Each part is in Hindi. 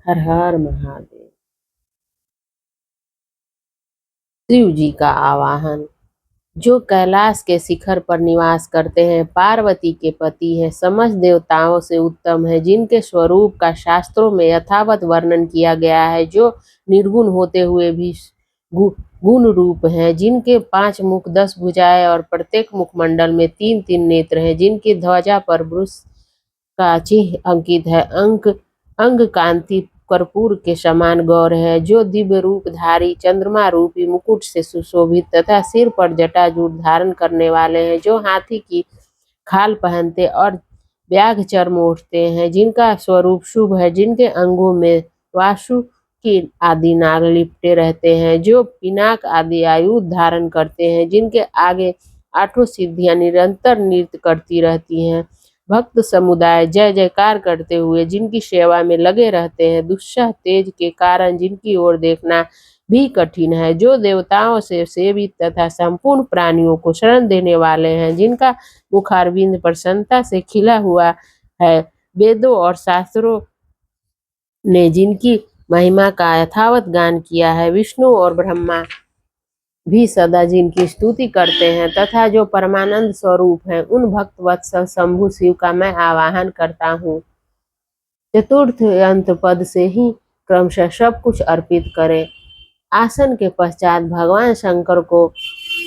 हर हर महादेव। शिव जी का आवाहन। जो कैलाश के शिखर पर निवास करते हैं, पार्वती के पति हैं, समस्त देवताओं से उत्तम है, जिनके स्वरूप का शास्त्रों में यथावत वर्णन किया गया है, जो निर्गुण होते हुए भी गुण रूप हैं, जिनके 5 मुख 10 भुजाएं और प्रत्येक मुखमंडल में 3-3 नेत्र हैं, जिनकी ध्वजा पर वृष का चिन्ह अंकित है, अंग कांति कर्पूर के समान गौर है, जो दिव्य रूपधारी चंद्रमा रूपी मुकुट से सुशोभित तथा सिर पर जटाजूट धारण करने वाले हैं, जो हाथी की खाल पहनते और व्याघ चर्म ओढ़ते हैं, जिनका स्वरूप शुभ है, जिनके अंगों में वासु की आदि नाग लिपटे रहते हैं, जो पिनाक आदि आयुध धारण करते हैं, जिनके आगे 8 सिद्धियां निरंतर नृत्य करती रहती हैं, भक्त समुदाय जय जयकार करते हुए जिनकी सेवा में लगे रहते हैं, दुस्सह तेज के कारण जिनकी ओर देखना भी कठिन है, जो देवताओं से सेवित तथा संपूर्ण प्राणियों को शरण देने वाले हैं, जिनका मुखारविंद प्रसन्नता से खिला हुआ है, वेदों और शास्त्रों ने जिनकी महिमा का यथावत गान किया है, विष्णु और ब्रह्मा भी सदा जिनकी स्तुति करते हैं, तथा जो परमानंद स्वरूप हैं, उन भक्त वत्सल शंभु शिव का मैं आवाहन करता हूँ। चतुर्थ अंत पद से ही क्रमशः सब कुछ अर्पित करें। आसन के पश्चात भगवान शंकर को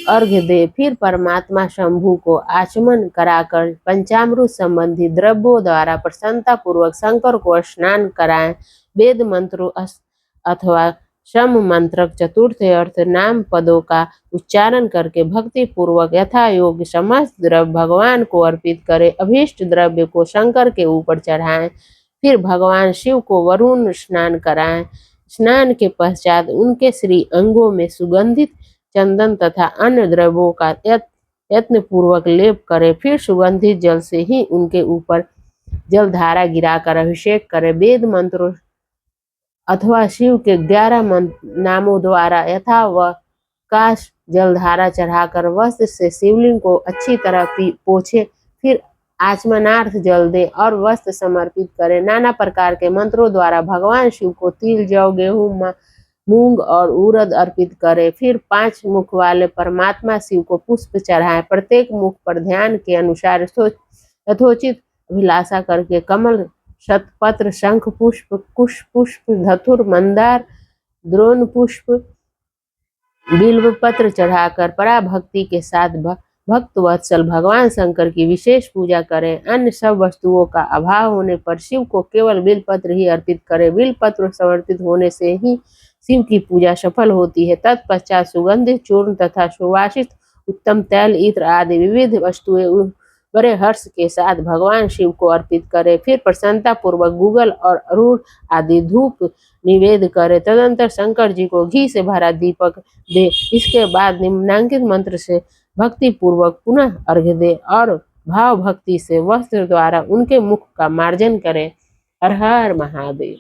अर्घ्य दे, फिर परमात्मा शंभु को आचमन कराकर पंचामृत संबंधी द्रव्यों द्वारा प्रसन्नता पूर्वक शंकर को स्नान कराएं। वेद मंत्रों अथवा शम मंत्रक चतुर्थ अर्थ नाम पदों का उच्चारण करके भक्ति पूर्वक यथा योग्य समस्त द्रव्य भगवान को अर्पित करें। अभीष्ट द्रव्य को शंकर के ऊपर चढ़ाएं, फिर भगवान शिव को वरुण स्नान कराएं। स्नान के पश्चात उनके श्री अंगों में सुगंधित चंदन तथा अन्य द्रव्यों का यत्न पूर्वक लेप करें, फिर सुगंधित जल से ही उनके ऊपर जलधारा गिराकर अभिषेक करें। वेद मंत्रों अथवा शिव के 11 नामों द्वारा यथा काश जलधारा चढ़ाकर वस्त्र से शिवलिंग को अच्छी तरह पोछे, फिर आचमनार्थ जल दे और वस्त्र समर्पित करें। नाना प्रकार के मंत्रों द्वारा भगवान शिव को तिल, जौ, गेहूं, मूंग और उड़द अर्पित करें। फिर 5 मुख वाले परमात्मा शिव को पुष्प चढ़ाएं। प्रत्येक मुख पर ध्यान के अनुसार यथोचित अभिलाषा करके कमल, शतपत्र, शंख पुष्प, कुश पुष्प, धतुर, मंदार, द्रोण पुष्प, बिल्व पत्र चढ़ाकर पराभक्ति के साथ भक्त वत्सल भगवान शंकर की विशेष पूजा करें। अन्य सब वस्तुओं का अभाव होने पर शिव को केवल बिलपत्र ही अर्पित करें। बिलपत्र समर्पित होने से ही शिव की पूजा सफल होती है। तत्पश्चात सुगंधित चूर्ण तथा सुवासित उत्तम तैल, इत्र आदि विविध वस्तुएं बड़े हर्ष के साथ भगवान शिव को अर्पित करें। फिर प्रसन्नता पूर्वक गूगल और अरूढ़ आदि धूप निवेद करें। तदंतर शंकर जी को घी से भरा दीपक दे। इसके बाद निम्नांकित मंत्र से भक्ति पूर्वक पुनः अर्घ्य दे और भाव भक्ति से वस्त्र द्वारा उनके मुख का मार्जन करें। हर हर महादेव।